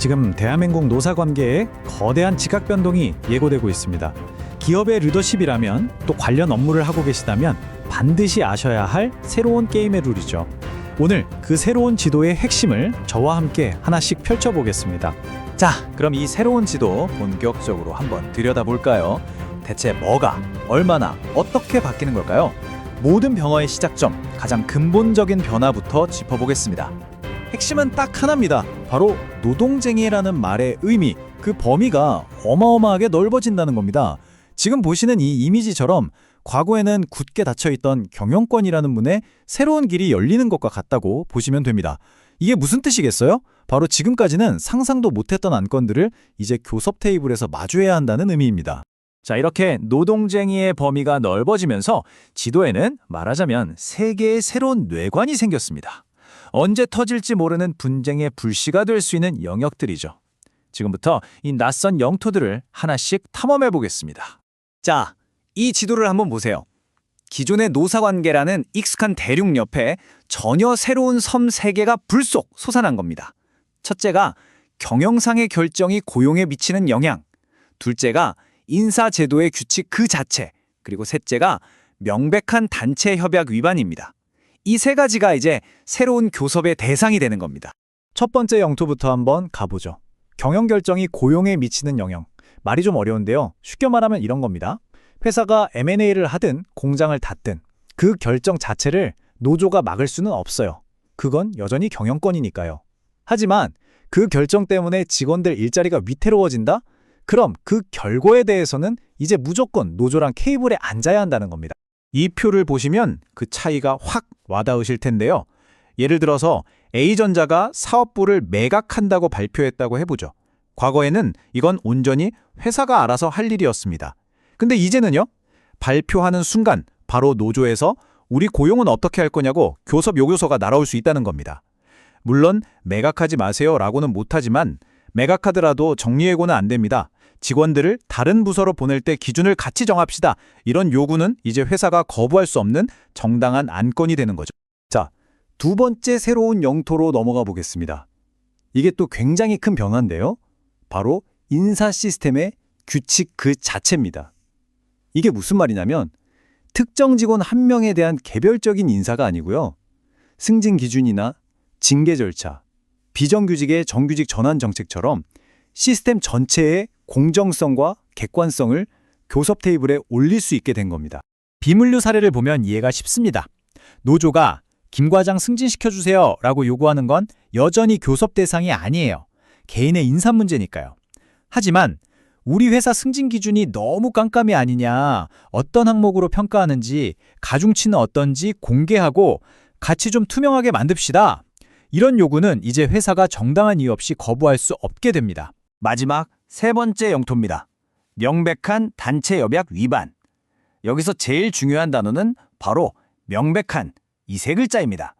지금 대한민국 노사 관계에 거대한 지각 변동이 예고되고 있습니다. 기업의 리더십이라면 또 관련 업무를 하고 계시다면 반드시 아셔야 할 새로운 게임의 룰이죠. 오늘 그 새로운 지도의 핵심을 저와 함께 하나씩 펼쳐보겠습니다. 자, 그럼 이 새로운 지도 본격적으로 한번 들여다볼까요? 대체 뭐가, 얼마나, 어떻게 바뀌는 걸까요? 모든 변화의 시작점, 가장 근본적인 변화부터 짚어보겠습니다. 핵심은 딱 하나입니다. 바로 노동쟁의라는 말의 의미, 그 범위가 어마어마하게 넓어진다는 겁니다. 지금 보시는 이 이미지처럼 과거에는 굳게 닫혀있던 경영권이라는 문에 새로운 길이 열리는 것과 같다고 보시면 됩니다. 이게 무슨 뜻이겠어요? 바로 지금까지는 상상도 못했던 안건들을 이제 교섭 테이블에서 마주해야 한다는 의미입니다. 자, 이렇게 노동쟁의의 범위가 넓어지면서 지도에는 말하자면 세 개의 새로운 뇌관이 생겼습니다. 언제 터질지 모르는 분쟁의 불씨가 될 수 있는 영역들이죠. 지금부터 이 낯선 영토들을 하나씩 탐험해 보겠습니다. 자, 이 지도를 한번 보세요. 기존의 노사관계라는 익숙한 대륙 옆에 전혀 새로운 섬 세 개가 불속 솟아난 겁니다. 첫째가 경영상의 결정이 고용에 미치는 영향, 둘째가 인사제도의 규칙 그 자체, 그리고 셋째가 명백한 단체 협약 위반입니다. 이 세 가지가 이제 새로운 교섭의 대상이 되는 겁니다. 첫 번째 영토부터 한번 가보죠. 경영 결정이 고용에 미치는 영향. 말이 좀 어려운데요. 쉽게 말하면 이런 겁니다. 회사가 M&A를 하든 공장을 닫든 그 결정 자체를 노조가 막을 수는 없어요. 그건 여전히 경영권이니까요. 하지만 그 결정 때문에 직원들 일자리가 위태로워진다? 그럼 그 결과에 대해서는 이제 무조건 노조랑 케이블에 앉아야 한다는 겁니다. 이 표를 보시면 그 차이가 확 와닿으실 텐데요. 예를 들어서 A전자가 사업부를 매각한다고 발표했다고 해보죠. 과거에는 이건 온전히 회사가 알아서 할 일이었습니다. 근데 이제는요, 발표하는 순간 바로 노조에서 우리 고용은 어떻게 할 거냐고 교섭 요구서가 날아올 수 있다는 겁니다. 물론 매각하지 마세요 라고는 못하지만 매각하더라도 정리해고는 안 됩니다. 직원들을 다른 부서로 보낼 때 기준을 같이 정합시다. 이런 요구는 이제 회사가 거부할 수 없는 정당한 안건이 되는 거죠. 자, 두 번째 새로운 영토로 넘어가 보겠습니다. 이게 또 굉장히 큰 변화인데요. 바로 인사 시스템의 규칙 그 자체입니다. 이게 무슨 말이냐면 특정 직원 한 명에 대한 개별적인 인사가 아니고요. 승진 기준이나 징계 절차, 비정규직의 정규직 전환 정책처럼 시스템 전체의 공정성과 객관성을 교섭 테이블에 올릴 수 있게 된 겁니다. 비물류 사례를 보면 이해가 쉽습니다. 노조가 김 과장 승진시켜주세요 라고 요구하는 건 여전히 교섭 대상이 아니에요. 개인의 인사 문제니까요. 하지만 우리 회사 승진 기준이 너무 깜깜이 아니냐, 어떤 항목으로 평가하는지, 가중치는 어떤지 공개하고 같이 좀 투명하게 만듭시다. 이런 요구는 이제 회사가 정당한 이유 없이 거부할 수 없게 됩니다. 마지막 세 번째 영토입니다. 명백한 단체 협약 위반. 여기서 제일 중요한 단어는 바로 명백한 이 세 글자입니다.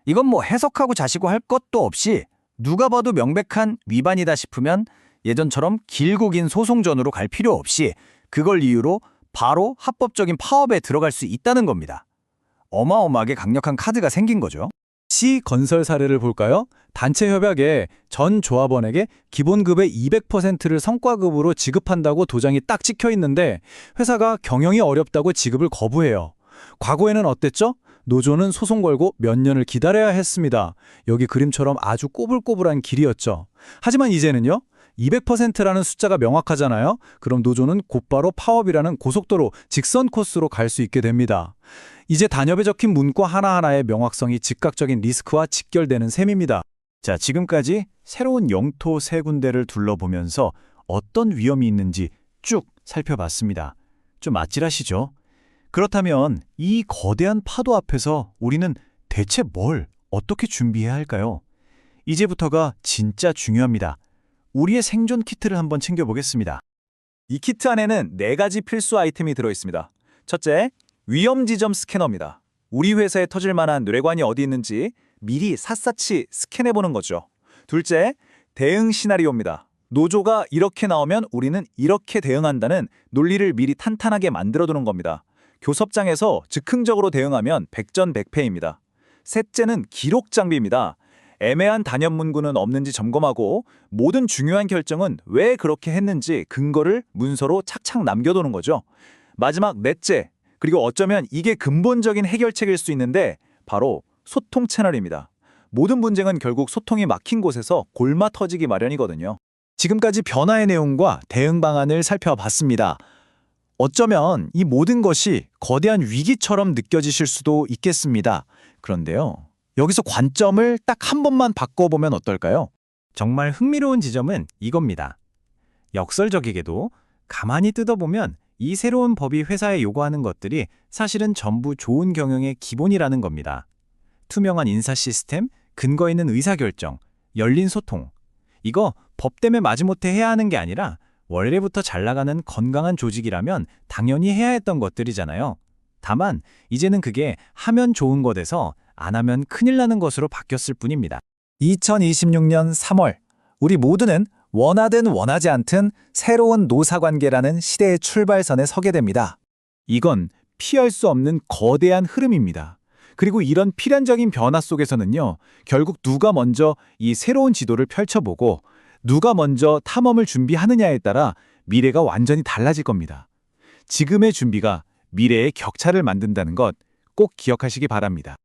이건 뭐 해석하고 자시고 할 것도 없이 누가 봐도 명백한 위반이다 싶으면 예전처럼 길고 긴 소송전으로 갈 필요 없이 그걸 이유로 바로 합법적인 파업에 들어갈 수 있다는 겁니다. 어마어마하게 강력한 카드가 생긴 거죠. C건설 사례를 볼까요? 단체 협약에 전 조합원에게 기본급의 200%를 성과급으로 지급한다고 도장이 딱 찍혀 있는데 회사가 경영이 어렵다고 지급을 거부해요. 과거에는 어땠죠? 노조는 소송 걸고 몇 년을 기다려야 했습니다. 여기 그림처럼 아주 꼬불꼬불한 길이었죠. 하지만 이제는요? 200%라는 숫자가 명확하잖아요. 그럼 노조는 곧바로 파업이라는 고속도로 직선 코스로 갈 수 있게 됩니다. 이제 단협에 적힌 문구 하나하나의 명확성이 즉각적인 리스크와 직결되는 셈입니다. 자, 지금까지 새로운 영토 세 군데를 둘러보면서 어떤 위험이 있는지 쭉 살펴봤습니다. 좀 아찔하시죠? 그렇다면 이 거대한 파도 앞에서 우리는 대체 뭘 어떻게 준비해야 할까요? 이제부터가 진짜 중요합니다. 우리의 생존 키트를 한번 챙겨보겠습니다. 이 키트 안에는 4가지 필수 아이템이 들어있습니다. 첫째, 위험 지점 스캐너입니다. 우리 회사에 터질 만한 뇌관이 어디 있는지 미리 샅샅이 스캔해보는 거죠. 둘째, 대응 시나리오입니다. 노조가 이렇게 나오면 우리는 이렇게 대응한다는 논리를 미리 탄탄하게 만들어두는 겁니다. 교섭장에서 즉흥적으로 대응하면 백전백패입니다. 셋째는 기록 장비입니다. 애매한 단연 문구는 없는지 점검하고 모든 중요한 결정은 왜 그렇게 했는지 근거를 문서로 착착 남겨두는 거죠. 마지막 넷째, 그리고 어쩌면 이게 근본적인 해결책일 수 있는데 바로 소통 채널입니다. 모든 분쟁은 결국 소통이 막힌 곳에서 골마 터지기 마련이거든요. 지금까지 변화의 내용과 대응 방안을 살펴봤습니다. 어쩌면 이 모든 것이 거대한 위기처럼 느껴지실 수도 있겠습니다. 그런데요, 여기서 관점을 딱 한 번만 바꿔보면 어떨까요? 정말 흥미로운 지점은 이겁니다. 역설적이게도 가만히 뜯어보면 이 새로운 법이 회사에 요구하는 것들이 사실은 전부 좋은 경영의 기본이라는 겁니다. 투명한 인사 시스템, 근거 있는 의사결정, 열린 소통. 이거 법 때문에 마지못해 해야 하는 게 아니라 원래부터 잘 나가는 건강한 조직이라면 당연히 해야 했던 것들이잖아요. 다만 이제는 그게 하면 좋은 것에서 안 하면 큰일 나는 것으로 바뀌었을 뿐입니다. 2026년 3월, 우리 모두는 원하든 원하지 않든 새로운 노사관계라는 시대의 출발선에 서게 됩니다. 이건 피할 수 없는 거대한 흐름입니다. 그리고 이런 필연적인 변화 속에서는요, 결국 누가 먼저 이 새로운 지도를 펼쳐보고 누가 먼저 탐험을 준비하느냐에 따라 미래가 완전히 달라질 겁니다. 지금의 준비가 미래의 격차를 만든다는 것 꼭 기억하시기 바랍니다.